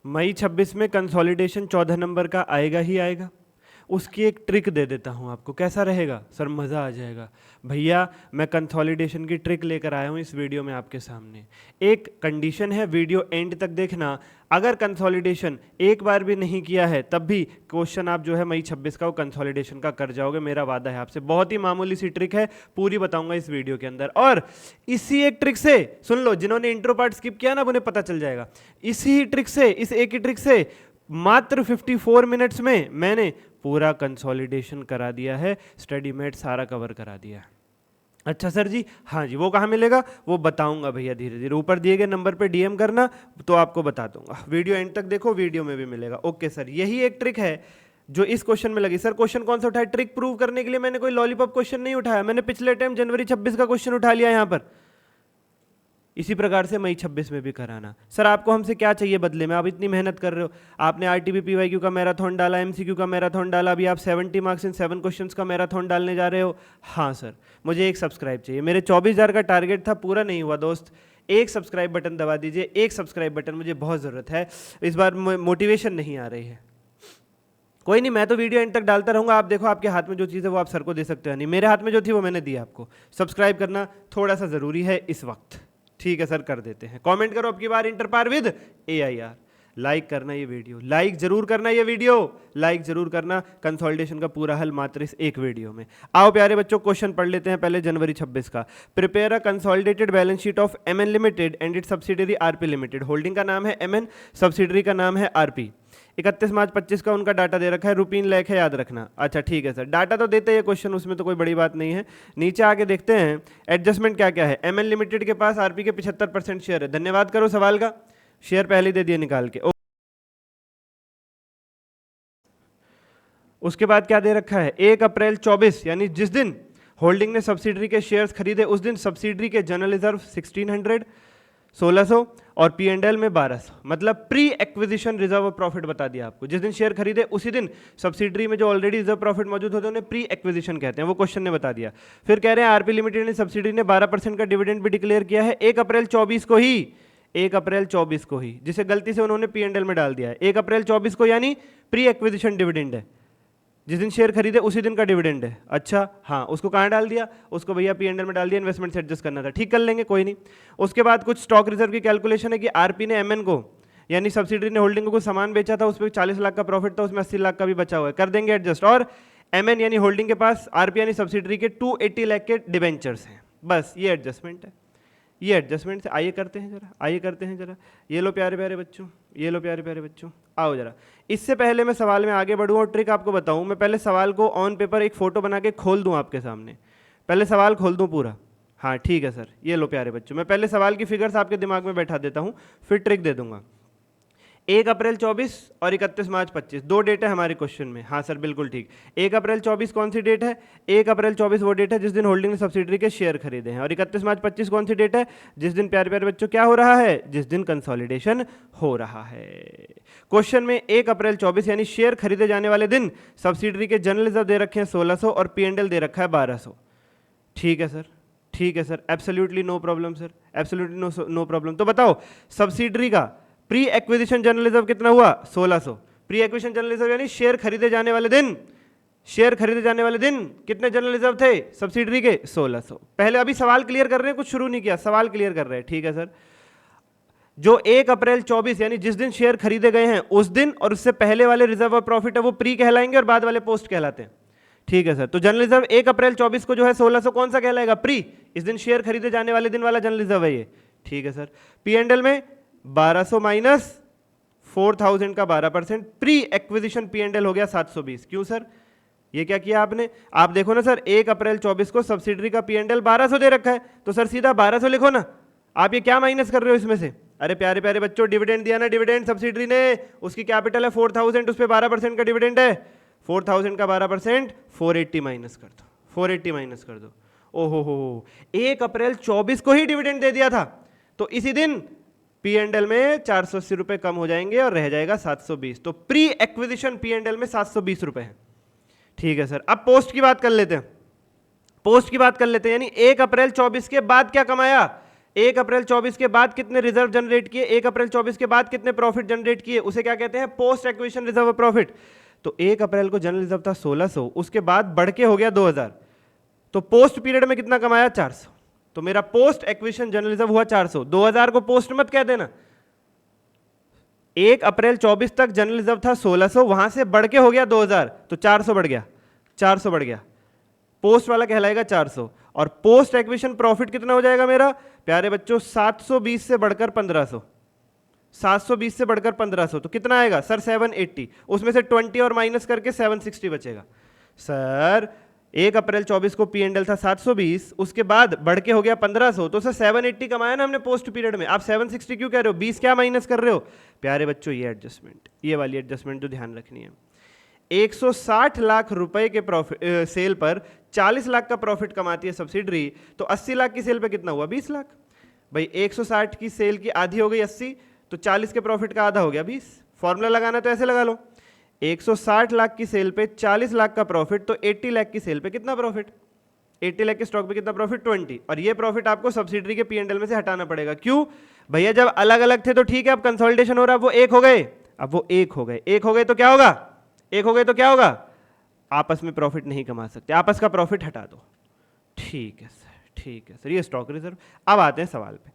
मई 26 में consolidation 14 number का आएगा ही आएगा। उसकी एक ट्रिक दे देता हूँ आपको, कैसा रहेगा सर? मज़ा आ जाएगा भैया। मैं कंसोलिडेशन की ट्रिक लेकर आया हूँ इस वीडियो में आपके सामने। एक कंडीशन है, वीडियो एंड तक देखना। अगर कंसोलिडेशन एक बार भी नहीं किया है तब भी क्वेश्चन आप जो है मई 26 का वो कंसोलिडेशन का कर जाओगे, मेरा वादा है आपसे। बहुत ही मामूली सी ट्रिक है, पूरी बताऊंगा इस वीडियो के अंदर। और इसी एक ट्रिक से, सुन लो, जिन्होंने इंट्रो पार्ट स्किप किया ना उन्हें पता चल जाएगा। इसी ट्रिक से, इस एक ही ट्रिक से मात्र 54 मिनट्स में मैंने पूरा कंसोलिडेशन करा दिया है, स्टडी मेट सारा कवर करा दिया है। अच्छा सर जी, हाँ जी, वो कहाँ मिलेगा वो बताऊंगा भैया धीरे धीरे। ऊपर दिए गए नंबर पे डीएम करना तो आपको बता दूंगा। वीडियो एंड तक देखो, वीडियो में भी मिलेगा। ओके सर, यही एक ट्रिक है जो इस क्वेश्चन में लगी। सर क्वेश्चन कौन सा उठाया? ट्रिक प्रूव करने के लिए मैंने कोई लॉलीपॉप क्वेश्चन नहीं उठाया, मैंने पिछले टाइम जनवरी 26 का क्वेश्चन उठा लिया यहाँ पर। इसी प्रकार से मई 26 में भी कराना। सर आपको हमसे क्या चाहिए बदले में? आप इतनी मेहनत कर रहे हो, आपने आरटीबी पीवाईक्यू का मैराथन डाला, एमसीक्यू का मैराथन डाला, अभी आप 70 मार्क्स इन 7 क्वेश्चंस का मैराथन डालने जा रहे हो। हाँ सर, मुझे एक सब्सक्राइब चाहिए। मेरे 24,000 का टारगेट था, पूरा नहीं हुआ दोस्त। एक सब्सक्राइब बटन दबा दीजिए, एक सब्सक्राइब बटन, मुझे बहुत ज़रूरत है। इस बार मोटिवेशन नहीं आ रही है। कोई नहीं, मैं तो वीडियो एंड तक डालता रहूँगा। आप देखो, आपके हाथ में जो चीज़ है वो आप सर को दे सकते हो। नहीं, मेरे हाथ में जो थी वो मैंने दी आपको। सब्सक्राइब करना थोड़ा सा ज़रूरी है इस वक्त। ठीक है सर, कर देते हैं। कमेंट करो अब की बार इंटर पार विद AIR। लाइक करना ये वीडियो, लाइक जरूर करना ये वीडियो, लाइक जरूर करना। कंसोलिडेशन का पूरा हल मात्र इस एक वीडियो में। आओ प्यारे बच्चों, क्वेश्चन पढ़ लेते हैं पहले जनवरी 26 का। Prepare a consolidated balance sheet of MN limited and it subsidiary RP limited. Holding का नाम है MN, सब्सिडरी का नाम है RP। 31 मार्च 25 का उनका डाटा दे रखा है, रुपीन लायक है, याद रखना। अच्छा ठीक है सर, डाटा तो देते हैं क्वेश्चन, उसमें तो कोई बड़ी बात नहीं है। नीचे आके देखते हैं एडजस्टमेंट क्या क्या है। MN लिमिटेड के पास RP के 75% शेयर है। धन्यवाद करो सवाल का, शेयर पहले दे दिए निकाल के। उसके बाद क्या दे रखा है? 1 अप्रैल 24 यानी जिस दिन होल्डिंग ने सब्सिडरी के शेयर्स खरीदे उस दिन सब्सिडरी के जनरल रिजर्व 1600 और P&L में 1200, मतलब प्री एक्विजिशन रिजर्व प्रॉफिट बता दिया आपको। जिस दिन शेयर खरीदे उसी दिन सब्सिडरी में जो ऑलरेडी रिजर्व प्रॉफिट मौजूद होते हैं उन्हें प्री एक्विजिशन कहते हैं, वो क्वेश्चन ने बता दिया। फिर कह रहे हैं RP लिमिटेड ने सब्सिडरी ने 12% का डिविडेंड भी डिक्लेयर किया है 1 अप्रैल 24 को ही। 1 अप्रैल 24 को ही, जिसे गलती से उन्होंने P&L में डाल दिया है। 1 अप्रैल 24 को यानी प्री एक्विजिशन डिविडेंड है, जिस दिन शेयर खरीदे उसी दिन का डिविडेंड है। अच्छा हाँ, उसको कहाँ डाल दिया? उसको भैया P&L में डाल दिया, इन्वेस्टमेंट से एडजस्ट करना था, ठीक कर लेंगे, कोई नहीं। उसके बाद कुछ स्टॉक रिजर्व की कैलकुलेशन है कि RP ने MN को यानी सब्सिडरी ने होल्डिंग को कुछ सामान बेचा था, उस पर 40 लाख का प्रॉफिट था, उसमें 80 लाख का भी बचा हुआ है, कर देंगे एडजस्ट। और MN यानी होल्डिंग के पास RP यानी सब्सिडरी के 280 लाख के डिबेंचर्स हैं। बस ये एडजस्टमेंट है, ये एडजस्टमेंट से आइए करते हैं जरा, आइए करते हैं जरा। ये लो प्यारे प्यारे बच्चों, ये लो प्यारे प्यारे बच्चों, आओ जरा। इससे पहले मैं सवाल में आगे बढ़ूँ और ट्रिक आपको बताऊँ, मैं पहले सवाल को ऑन पेपर एक फोटो बना के खोल दूँ आपके सामने। पहले सवाल खोल दूँ पूरा। हाँ ठीक है सर, ये लो प्यारे बच्चों, मैं पहले सवाल की फिगर्स आपके दिमाग में बैठा देता हूँ, फिर ट्रिक दे दूंगा। 1 अप्रैल 24 और 31 मार्च 25, 2 डेट है हमारे क्वेश्चन में। हाँ सर बिल्कुल ठीक। 1 अप्रैल 24 कौन सी डेट है? 1 अप्रैल 24 वो डेट है जिस दिन होल्डिंग ने सब्सिडरी के शेयर खरीदे हैं। और 31 मार्च 25 कौन सी डेट है? जिस दिन प्यारे प्यारे बच्चों क्या हो रहा है? जिस दिन कंसोलिडेशन हो रहा है। क्वेश्चन में 1 अप्रैल 24 यानी शेयर खरीदे जाने वाले दिन सब्सिडरी के जनरल रिजर्व दे रखे हैं 1600 और P&L दे रखा है 1200। ठीक है सर, ठीक है sir, absolutely no problem sir, absolutely no problem. तो बताओ सब्सिडरी का प्री एक्विजिशन जनरल रिजर्व कितना हुआ? 1600। प्री एक्विजिशन जनरल रिजर्व यानी शेयर खरीदे जाने वाले दिन, शेयर खरीदे जाने वाले दिन कितने जनरल रिजर्व थे सब्सिडरी के? 1600। पहले अभी सवाल क्लियर कर रहे हैं, कुछ शुरू नहीं किया, सवाल क्लियर कर रहे हैं। ठीक है सर, जो 1 अप्रैल 24 यानी जिस दिन शेयर खरीदे गए हैं उस दिन और उससे पहले वाले रिजर्व ऑफ प्रॉफिट है वो प्री कहलाएंगे और बाद वाले पोस्ट कहलाते हैं। ठीक है सर, तो जनरल रिजर्व 1 अप्रैल 24 को जो है 1600 कौन सा कहलाएगा? प्री, इस दिन शेयर खरीदे जाने वाले दिन वाला जनरल रिजर्व है ये। ठीक है सर, P&L में 1200 माइनस 4000 का 12%, प्री एक्विजिशन P&L हो गया 720। क्यों सर? ये क्या किया आपने? आप देखो ना सर, 1 अप्रैल 24 को सब्सिडरी का P&L 1200 दे रखा है, तो सर सीधा 1200 लिखो ना। आप ये क्या माइनस कर रहे हो इसमें से? अरे प्यारे प्यारे बच्चों, डिविडेंड दिया ना, डिविडेंड सब्सिडरी ने, उसकी कैपिटल है 4000, उस पर 12% का डिविडेंड है। 4000 का 12% 480 माइनस कर दो, 480 माइनस कर दो। ओहो हो, 1 अप्रैल 24 को ही डिविडेंड दे दिया था, तो इसी दिन P&L में 480 रुपए कम हो जाएंगे और रह जाएगा 720। तो प्री एक्विजिशन P&L में 720 रुपए है। ठीक है सर, अब पोस्ट की बात कर लेते हैं, पोस्ट की बात कर लेते हैं। यानी 1 अप्रैल 24 के बाद क्या कमाया? 1 अप्रैल 24 के बाद कितने रिजर्व जनरेट किए, 1 अप्रैल 24 के बाद कितने प्रॉफिट जनरेट किए, उसे क्या कहते हैं, पोस्ट एक्विजिशन रिजर्व प्रॉफिट। तो 1 अप्रैल को जनरल रिजर्व था 1600, उसके बाद बढ़ के हो गया 2000, तो पोस्ट पीरियड में कितना कमाया, 400। तो मेरा पोस्ट एक्विजिशन जनरल रिजर्व हुआ 400। 2000 को पोस्ट मत कह देना। 1 अप्रैल 24 तक जनरल रिजर्व था 1600, वहां से बढ़ के हो गया 2000, तो 400 बढ़ गया, 400 बढ़ गया, पोस्ट वाला कहलाएगा 400। और पोस्ट एक्विजिशन प्रॉफिट कितना हो जाएगा मेरा प्यारे बच्चों, 720 से बढ़कर 1500, 720 से बढ़कर 1500, तो कितना आएगा सर, 780। उसमें से 20 और माइनस करके 760 बचेगा। सर 1 अप्रैल 24 को P&L था 720, उसके बाद बढ़ के हो गया 1500, तो सर 780 कमाया ना हमने पोस्ट पीरियड में। आप 760 क्यों कह रहे हो, 20 क्या माइनस कर रहे हो प्यारे बच्चों, ये एडजस्टमेंट, ये वाली एडजस्टमेंट जो ध्यान रखनी है। 160 लाख रुपए के प्रॉफिट सेल पर 40 लाख का प्रॉफिट कमाती है सब्सिडरी, तो 80 लाख की सेल पे कितना हुआ, 20 लाख। भाई 160 की सेल की आधी हो गई 80, तो 40 के प्रॉफिट का आधा हो गया 20। फॉर्मूला लगाना तो ऐसे लगा लो, 160 लाख की सेल पे 40 लाख का प्रॉफिट, तो 80 लाख की सेल पे कितना प्रॉफिट, 80 लाख के स्टॉक पे कितना प्रॉफिट, 20। और ये प्रॉफिट आपको सब्सिडरी के P&L में से हटाना पड़ेगा। क्यों भैया, जब अलग अलग थे तो ठीक है, अब कंसोलिडेशन हो रहा है, वो एक हो गए, अब वो एक हो गए, एक हो गए तो क्या होगा, एक हो गए तो क्या होगा, आपस में प्रॉफिट नहीं कमा सकते, आपस का प्रॉफिट हटा दो। ठीक है सर, ठीक है सर, ये स्टॉक रिजर्व। अब आते हैं सवाल पे।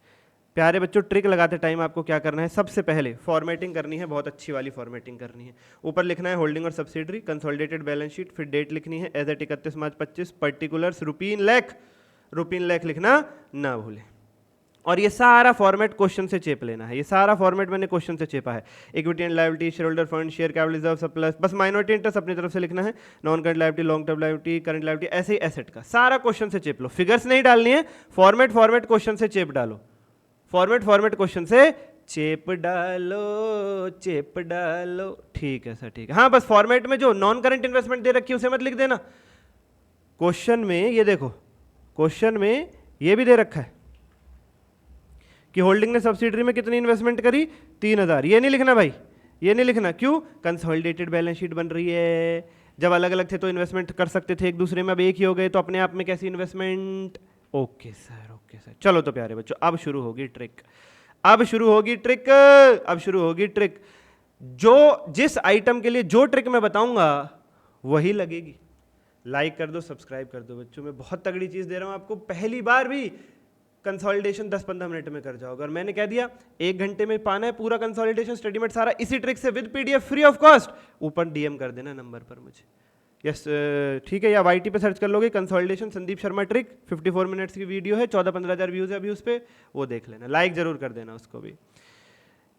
प्यारे बच्चों, ट्रिक लगाते टाइम आपको क्या करना है, सबसे पहले फॉर्मेटिंग करनी है, बहुत अच्छी वाली फॉर्मेटिंग करनी है। ऊपर लिखना है होल्डिंग और सब्सिडरी, कंसोलिडेटेड बैलेंस शीट, फिर डेट लिखनी है एज एट 31 मार्च 25, पर्टिकुलर्स रुपीन लैख लिखना ना भूलें। और ये सारा फॉर्मेट क्वेश्चन से चेप लेना है, ये सारा फॉर्मेट मैंने क्वेश्चन से चेपा है। Equity and liability, share holder fund, share capital reserve, surplus, बस माइनॉरिटी इंटरेस्ट अपनी तरफ से लिखना है, non current liability, long term liability, current liability, ऐसे ही एसेट का सारा क्वेश्चन से चेप लो। फिगर्स नहीं डालनी है, फॉर्मेट क्वेश्चन से चेप डालो, फॉर्मेट क्वेश्चन से चेप डालो। ठीक है सर, ठीक है। हाँ, बस फॉर्मेट में जो नॉन करंट इन्वेस्टमेंट दे रखी है उसे मत लिख देना। क्वेश्चन में ये देखो, क्वेश्चन में ये भी दे रखा है कि होल्डिंग ने सब्सिडरी में कितनी इन्वेस्टमेंट करी, 3000। ये नहीं लिखना भाई, ये नहीं लिखना। क्यों, कंसोलिडेटेड बैलेंस शीट बन रही है, जब अलग अलग थे तो इन्वेस्टमेंट कर सकते थे एक दूसरे में, अब एक ही हो गए तो अपने आप में कैसी investment. Okay sir, okay sir. चलो तो प्यारे बच्चों, अब शुरू होगी ट्रिक, अब शुरू होगी ट्रिक। जो जिस आइटम के लिए जो ट्रिक मैं बताऊंगा वही लगेगी। लाइक कर दो, सब्सक्राइब कर दो बच्चों, मैं बहुत तगड़ी चीज दे रहा हूं आपको। पहली बार भी कंसोलिडेशन 10-15 मिनट में कर जाओगे, और मैंने कह दिया 1 घंटे में पाना है पूरा कंसोलिडेशन स्टेटमेंट सारा इसी ट्रिक से, with PDF free of cost. ऊपर DM कर देना नंबर पर मुझे, यस ठीक है, या YT पे सर्च कर लोगे consolidation Sandeep Sharma trick, 54 minutes की वीडियो है, 14-15 हज़ार व्यूज है अभी उस पर, वो देख लेना। लाइक जरूर कर देना उसको भी।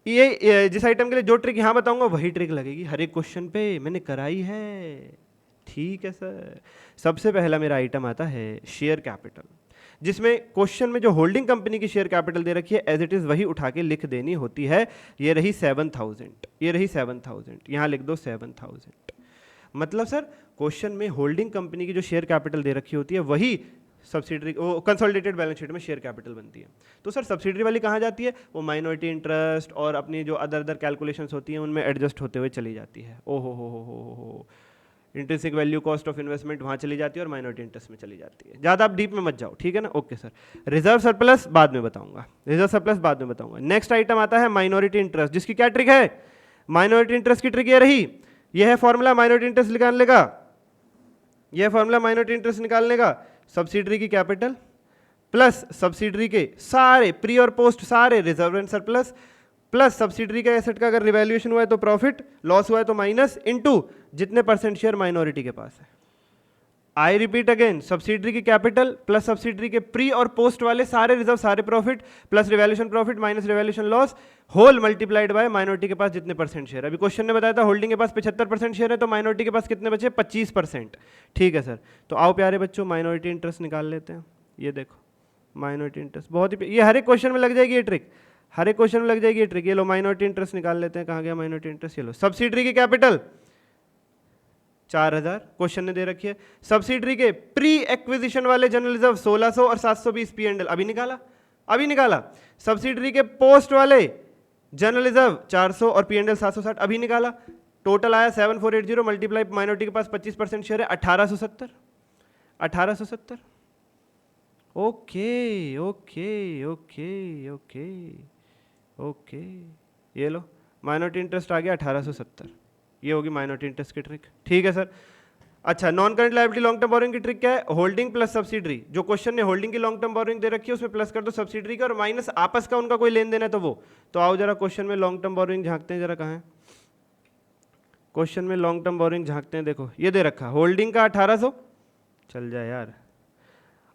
ये जिस आइटम के लिए जो ट्रिक यहाँ बताऊंगा वही ट्रिक लगेगी हर एक क्वेश्चन पे, मैंने कराई है। ठीक है सर। सबसे पहला मेरा आइटम आता है शेयर कैपिटल, जिसमें क्वेश्चन में जो होल्डिंग कंपनी की शेयर कैपिटल दे रखी है एज इट इज वही उठा के लिख देनी होती है। ये रही 7000, ये रही 7000, यहाँ लिख दो 7000। मतलब सर क्वेश्चन में होल्डिंग कंपनी की जो शेयर कैपिटल दे रखी होती है वही सब्सिडरी कंसोलिडेटेड बैलेंस शीट में शेयर कैपिटल बनती है। तो सर सब्सिडरी वाली कहाँ जाती है, वो माइनॉरिटी इंटरेस्ट और अपनी जो अदर कैलकुलेशंस होती हैं उनमें एडजस्ट होते हुए चली जाती है। हो intrinsic value cost of investment वहाँ चली जाती है और माइनॉरिटी इंटरेस्ट में चली जाती है। ज़्यादा आप डीप में मत जाओ, ठीक है ना। Okay sir. रिजर्व सरप्लस बाद में बताऊंगा, नेक्स्ट आइटम आता है माइनॉरिटी इंटरेस्ट, जिसकी क्या ट्रिक है, माइनॉरिटी इंटरेस्ट की ट्रिक ये रही, यह है फॉर्मूला माइनॉरिटी इंटरेस्ट निकालने का, यह फॉर्मूला माइनॉरिटी इंटरेस्ट निकालने का, सब्सिडरी की कैपिटल प्लस सब्सिडरी के सारे प्री और पोस्ट सारे reserve and surplus plus subsidiary का एसेट का अगर रिवैल्यूएशन हुआ है तो प्रॉफिट, लॉस हुआ है तो माइनस, इनटू जितने परसेंट शेयर माइनॉरिटी के पास है। आई रिपीट अगेन, सब्सिडरी की कैपिटल प्लस सब्सिडरी के प्री और पोस्ट वाले सारे रिजर्व सारे profit plus revaluation profit minus revaluation loss whole multiplied by minority के पास जितने परसेंट शेयर। अभी क्वेश्चन ने बताया था होल्डिंग के पास 75% शेयर है, तो माइनॉरिटी के पास कितने बचे, 25%। ठीक है सर। तो आओ प्यारे बच्चों माइनॉरिटी इंटरेस्ट निकाल लेते हैं। ये देखो माइनॉरिटी इंटरेस्ट, बहुत ही, ये हर एक क्वेश्चन में लग जाएगी ये ट्रिक, हर एक क्वेश्चन में लग जाएगी ये ट्रिक। ये लो माइनॉरिटी इंटरेस्ट निकाल लेते हैं, कहाँ गया माइनॉरिटी इंटरेस्ट, ये लो सब्सिडरी की कैपिटल 4000 क्वेश्चन ने दे रखी है, सब्सिडरी के प्री एक्विजिशन वाले जनरल रिजर्व 1600 और 720 P&L अभी निकाला, सब्सिडरी के पोस्ट वाले जनरल रिजर्व 400 और P&L 760 अभी निकाला, टोटल आया 7480 मल्टीप्लाई माइनॉरिटी के पास 25% शेयर है 1870 okay okay okay okay okay, ये लो माइनॉरिटी इंटरेस्ट आ गया 1870, ये होगी माइनॉरिटी इंटरेस्ट की ट्रिक। ठीक है सर। अच्छा, non current liability long term borrowing की ट्रिक क्या है? होल्डिंग प्लस सब्सिडरी, जो क्वेश्चन ने होल्डिंग की लॉन्ग टर्म बोरिंग दे रखी है उसमें प्लस कर दो सब्सिडरी का और माइनस आपस का उनका कोई लेन देन है तो वो। तो आओ जरा क्वेश्चन में लॉन्ग टर्म बोरिंग झांकते हैं, जरा कहाँ है क्वेश्चन में लॉन्ग टर्म बोरिंग झांकते हैं। देखो ये दे रखा होल्डिंग का 1800, चल जाए यार,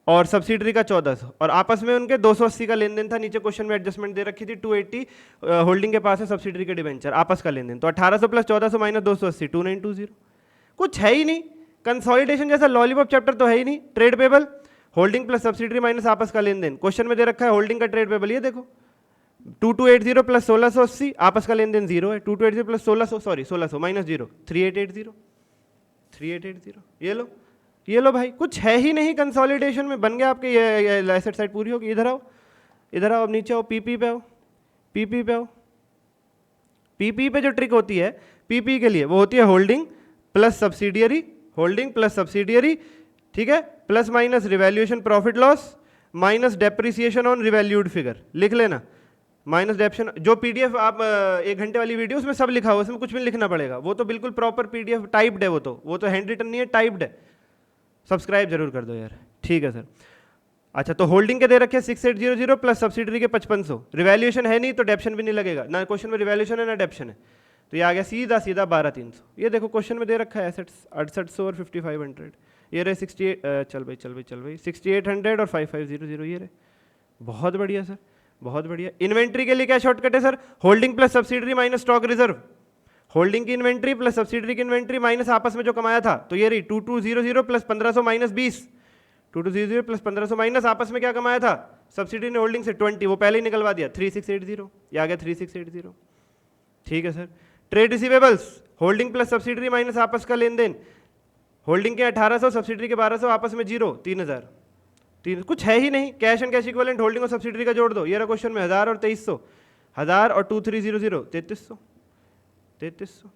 और सब्सिडरी का 1400, और आपस में उनके 280 का लेन देन था। नीचे क्वेश्चन में एडजस्टमेंट दे रखी थी 280 होल्डिंग के पास है, सब्सिडरी के डिबेंचर, आपस का लेन देन। तो 1800 प्लस 1400 माइनस 280 2920, कुछ है ही नहीं। कंसोलिडेशन जैसा लॉलीपॉप चैप्टर तो है ही नहीं। Trade payable, holding plus subsidiary minus आपस का लेन देन, क्वेश्चन में दे रखा है होल्डिंग का ट्रेड पेबल, ये देखो 2280 प्लस 1680, आपस का लेन देन जीरो है। 2280 प्लस 1600 सॉरी 1600 माइनस जीरो 3880, ये लो भाई, कुछ है ही नहीं कंसोलिडेशन में। बन गया आपके ये एसेट साइड पूरी होगी। इधर आओ अब नीचे आओ, पीपी पे आओ, पीपी पे आओ। पीपी पे जो ट्रिक होती है पीपी के लिए वो होती है holding plus subsidiary, holding plus subsidiary, ठीक है, plus minus revaluation profit loss minus depreciation on revalued figure, लिख लेना माइनस डेप्शन। जो पीडीएफ आप 1 घंटे वाली वीडियो उसमें सब लिखा हुआ, उसमें कुछ भी लिखना पड़ेगा, वो तो बिल्कुल प्रॉपर पीडीएफ टाइप्ड है, वो तो हैंड रिटन नहीं है, टाइप्ड है। सब्सक्राइब जरूर कर दो यार। ठीक है सर। अच्छा, तो होल्डिंग के दे रखे 6800 प्लस सब्सिडरी के 5500, रिवैल्यूएशन है नहीं तो डेप्शन भी नहीं लगेगा, ना क्वेश्चन में रिवैल्यूएशन है ना डेप्शन है, तो ये आ गया सीधा 12300। ये देखो क्वेश्चन में दे रखा है एसेट्स 6800 और 5500, ये रहे 68 चल भाई 6800 और 5500, ये रहे। बहुत बढ़िया सर, बहुत बढ़िया। इन्वेंट्री के लिए क्या शॉर्टकट है sir? Holding plus subsidiary minus stock reserve, holding की इन्वेंट्री प्लस सब्सिडरी की इन्वेंट्री माइनस आपस में जो कमाया था, तो ये रही 2200 प्लस 1500 माइनस 20, 2200 प्लस 1500 माइनस आपस में क्या कमाया था सब्सिडी ने होल्डिंग से 20, वो पहले ही निकलवा दिया 3680, ये आ गया 3680। ठीक है sir. Trade receivables, holding plus subsidiary minus आपस का लेन देन, होल्डिंग के 1800 सब्सिडरी के 1200 आपस में जीरो 3000, कुछ है ही नहीं। Cash and cash equivalent holding और सब्सिडरी का जोड़ दो, ये रहा क्वेश्चन में 1000 और 2300, 1000 और 2300 3300।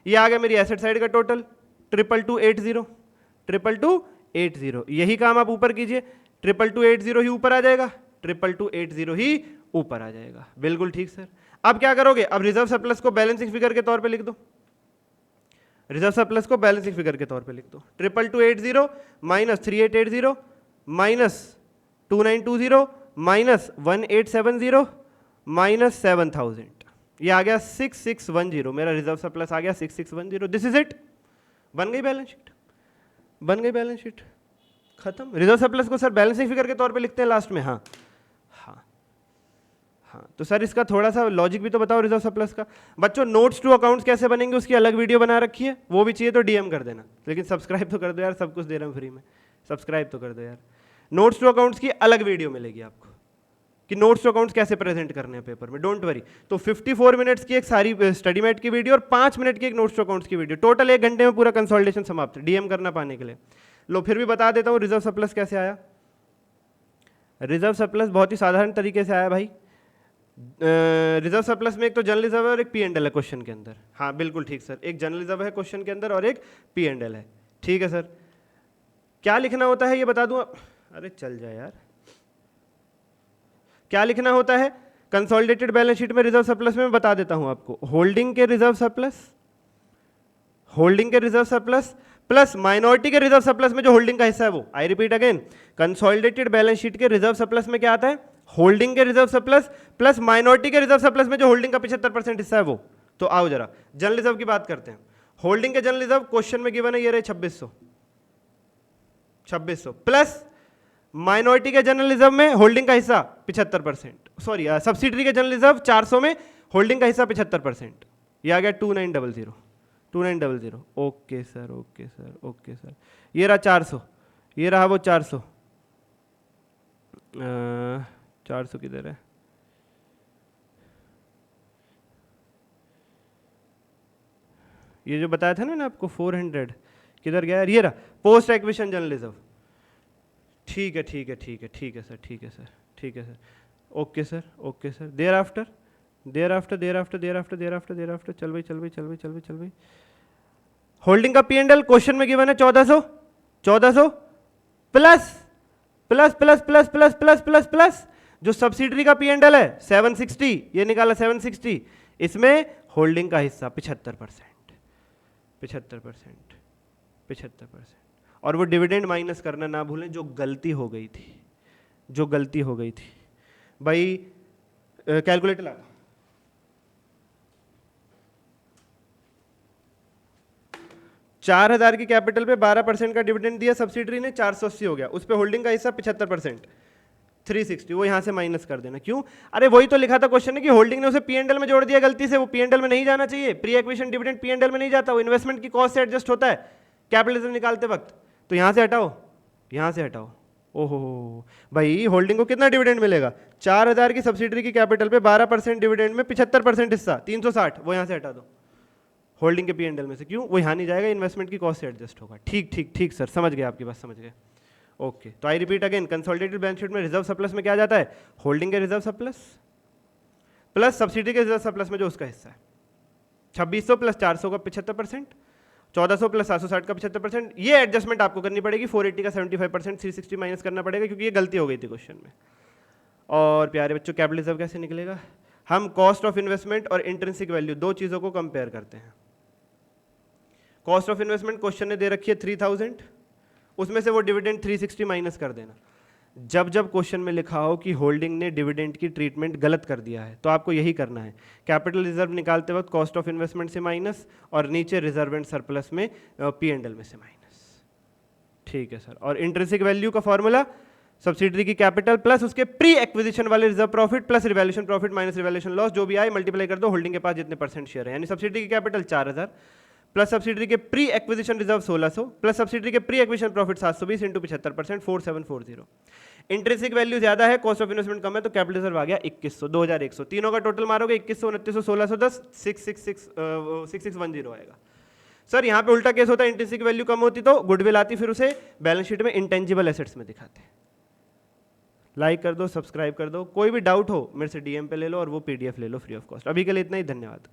ये आ गया मेरी एसेट साइड का टोटल 2280, यही काम आप ऊपर कीजिए, 2280 ही ऊपर आ जाएगा, 2280 ही ऊपर आ जाएगा। बिल्कुल ठीक सर। अब क्या करोगे? अब रिजर्व सरप्लस को बैलेंसिंग फिगर के तौर पे लिख दो, रिजर्व सरप्लस को बैलेंसिंग फिगर के तौर पे लिख दो। 2280 माइनस 3880 माइनस 2920 माइनस 1870 माइनस 7000, ये आ गया 6610, मेरा रिजर्व सरप्लस आ गया 6610। दिस इज इट, बन गई बैलेंस शीट, बन गई बैलेंस शीट, खत्म। रिजर्व सरप्लस को सर बैलेंसिंग फिगर के तौर पे लिखते हैं लास्ट में। हाँ हाँ हाँ, तो सर इसका थोड़ा सा लॉजिक भी तो बताओ रिजर्व सरप्लस का। बच्चों नोट्स टू अकाउंट्स कैसे बनेंगे उसकी अलग वीडियो बना रखी है, वो भी चाहिए तो डीएम कर देना, लेकिन सब्सक्राइब तो कर दो यार, सब कुछ दे रहा हूँ फ्री में, सब्सक्राइब तो कर दो यार। नोट्स टू अकाउंट्स की अलग वीडियो मिलेगी आपको कि नोट्स टू अकाउंट्स कैसे प्रेजेंट करने हैं पेपर में, डोंट वरी। तो 54 मिनट्स की एक सारी स्टडी मैट की वीडियो और 5 मिनट की एक नोट्स टू अकाउंट्स की वीडियो, टोटल 1 घंटे में पूरा कंसोलिडेशन समाप्त, डीएम करना पाने के लिए। लो फिर भी बता देता हूँ रिजर्व सरप्लस कैसे आया। रिजर्व सरप्लस बहुत ही साधारण तरीके से आया भाई। रिजर्व सरप्लस में एक तो जनरल रिजर्व है और एक पी&एल है क्वेश्चन के अंदर। हाँ बिल्कुल ठीक सर, एक जनरल रिजर्व है क्वेश्चन के अंदर और एक पी&एल है। ठीक है सर। क्या लिखना होता है ये बता दूं? अरे चल जाए यार, क्या लिखना होता है कंसोलिडेटेड बैलेंस शीट में रिजर्व सरप्लस में? मैं बता देता हूं आपको। होल्डिंग के रिजर्व सरप्लस, होल्डिंग के रिजर्व सरप्लस प्लस माइनॉरिटी के रिजर्व सरप्लस में जो होल्डिंग का हिस्सा है वो। आई repeat again, consolidated balance sheet के रिजर्व सरप्लस में क्या आता है? होल्डिंग के रिजर्व सरप्लस प्लस माइनॉरिटी के रिजर्व सरप्लस में जो होल्डिंग का 75% हिस्सा है वो। तो आओ जरा जनरल रिजर्व की बात करते हैं। होल्डिंग के जनरल रिजर्व क्वेश्चन में गिवन है, ये रहे 2600 प्लस माइनॉरिटी के जनरल रिजर्व में होल्डिंग का हिस्सा 75%, सॉरी सब्सिडरी के जनरल रिजर्व 400 में होल्डिंग का हिस्सा 75%, ये आ गया 2900। Okay sir, okay sir, okay sir. ये रहा 400, ये रहा वो 400, 400 किधर है? ये जो बताया था ना आपको 400 किधर गया? ये रहा पोस्ट एक्विजिशन जनरल रिजर्व। ठीक है ठीक है ठीक है ठीक है सर, ठीक है सर, ठीक है sir, okay sir, okay sir. Thereafter thereafter thereafter thereafter thereafter thereafter, चल भाई चल भाई चल भाई चल भाई चल भाई। होल्डिंग का पी&एल क्वेश्चन में गिवन है 1400 plus plus plus plus plus plus plus plus जो सब्सिडरी का P&L है 760, ये निकाला 760, इसमें होल्डिंग का हिस्सा 75%, 75%, 75%, और वो डिविडेंड माइनस करना ना भूलें, जो गलती हो गई थी, जो गलती हो गई थी। भाई कैलकुलेटर ला, 4,000 की कैपिटल पे 12% का डिविडेंड दिया सब्सिडरी ने, 480 हो गया, उस पे होल्डिंग का हिस्सा 75%, 360, वो यहां से माइनस कर देना। क्यों? अरे वही तो लिखा था क्वेश्चन में कि होल्डिंग ने उसे P&L में जोड़ दिया गलती से, वो P&L में नहीं जाना चाहिए, प्री एक्विजिशन डिविडेंड P&L में नहीं जाता, वो इन्वेस्टमेंट की कॉस्ट से एडजस्ट होता है कैपिटल रिजर्व निकालते वक्त। तो यहां से हटाओ, यहां से हटाओ। ओहो भाई, होल्डिंग को कितना डिविडेंड मिलेगा? 4,000 की सब्सिडरी की कैपिटल पे 12% डिविडेंड में 75% हिस्सा 360, वो यहां से हटा दो होल्डिंग के P&L में से। क्यों? वो यहाँ नहीं जाएगा, इन्वेस्टमेंट की कॉस्ट से एडजस्ट होगा। ठीक ठीक ठीक सर, समझ गए, आपकी बात समझ गए। ओके, तो आई repeat again, consolidated balance sheet में रिजर्व सरप्लस में क्या जाता है? होल्डिंग के रिजर्व सरप्लस प्लस सब्सिडी के रिजर्व सरप्लस में जो उसका हिस्सा है। 2600 प्लस 400 का 75%, 1400 प्लस 760 का 75%। ये एडजस्टमेंट आपको करनी पड़ेगी, 480 का 75%, 360 माइनस करना पड़ेगा, क्योंकि ये गलती हो गई थी क्वेश्चन में। और प्यारे बच्चों, कैपिटल रिजर्व कैसे निकलेगा? हम कॉस्ट ऑफ इन्वेस्टमेंट और इंट्रिंसिक वैल्यू, दो चीज़ों को कंपेयर करते हैं। कॉस्ट ऑफ इन्वेस्टमेंट क्वेश्चन ने दे रखी है 3000, उसमें से वो डिविडेंड 360 माइनस कर देना। जब जब क्वेश्चन में लिखा हो कि होल्डिंग ने डिविडेंड की ट्रीटमेंट गलत कर दिया है, तो आपको यही करना है, कैपिटल रिजर्व निकालते वक्त कॉस्ट ऑफ इन्वेस्टमेंट से माइनस, और नीचे रिजर्व एंड सरप्लस में P&L में से माइनस। ठीक है सर। और इंट्रिंसिक वैल्यू का फॉर्मूला सब्सिडरी की कैपिटल प्लस उसके प्री एक्विजिशन वाले reserve profit plus revaluation profit minus revaluation loss, जो भी आए मल्टीप्लाई कर दो होल्डिंग के पास जितने परसेंट शेयर है। यानी सब्सिडरी की कैपिटल 4,000 प्लस सब्सिडरी के pre acquisition reserve 1600 plus subsidiary के pre acquisition profit 720 into 75%, 4740। Intrinsic value ज्यादा है, कॉस्ट ऑफ इन्वेस्टमेंट कम है, तो कैपिटल रिजर्व आ गया 2100, 2100। तीनों का टोटल मारोगे 2100, 2900, 1610, 6610 आएगा। सर यहाँ पे उल्टा केस होता है, इंट्रिंसिक वैल्यू कम होती तो गुडविल आती, फिर उसे बैलेंस शीट में इंटेंजिबल एसेट्स में दिखाते। लाइक कर दो, सब्सक्राइब कर दो, कोई भी डाउट हो मेरे से DM पे ले लो, और वो PDF ले लो फ्री ऑफ कॉस्ट। अभी के लिए इतना ही, धन्यवाद।